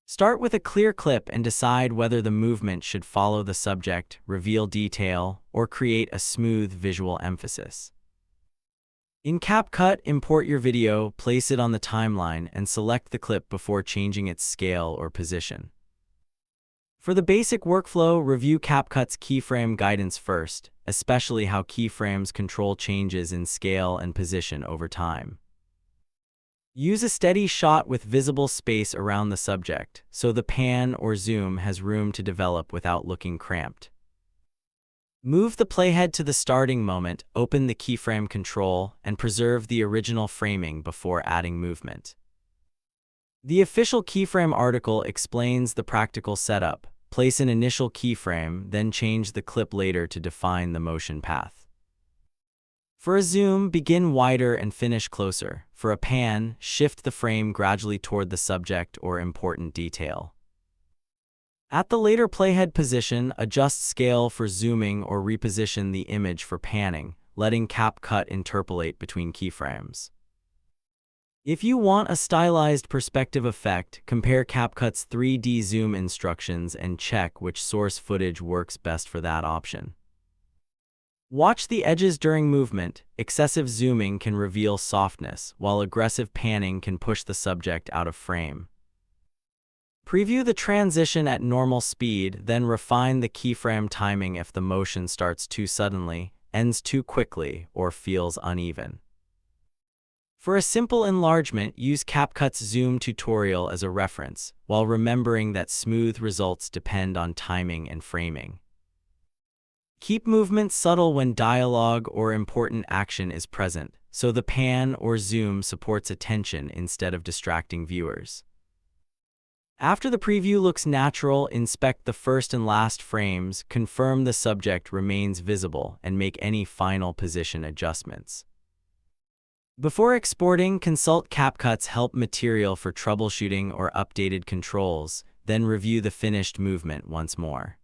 Start with a clear clip and decide whether the movement should follow the subject, reveal detail, or create a smooth visual emphasis. In Capcut, import your video, place it on the timeline, and select the clip before changing its scale or position. For the basic workflow, review Capcut's keyframe guidance first, especially how keyframes control changes in scale and position over time. Use a steady shot with visible space around the subject, so the pan or zoom has room to develop without looking cramped. Move the playhead to the starting moment, open the keyframe control, and preserve the original framing before adding movement. The official keyframe article explains the practical setup. Place an initial keyframe, then change the clip later to define the motion path. For a zoom, begin wider and finish closer. For a pan, shift the frame gradually toward the subject or important detail. At the later playhead position, adjust scale for zooming or reposition the image for panning, letting Capcut interpolate between keyframes. If you want a stylized perspective effect, compare Capcut's 3D zoom instructions and check which source footage works best for that option. Watch the edges during movement. Excessive zooming can reveal softness, while aggressive panning can push the subject out of frame. Preview the transition at normal speed, then refine the keyframe timing if the motion starts too suddenly, ends too quickly, or feels uneven. For a simple enlargement, use Capcut's zoom tutorial as a reference, while remembering that smooth results depend on timing and framing. Keep movement subtle when dialogue or important action is present, so the pan or zoom supports attention instead of distracting viewers. After the preview looks natural, inspect the first and last frames, confirm the subject remains visible, and make any final position adjustments. Before exporting, consult Capcut's help material for troubleshooting or updated controls, then review the finished movement once more.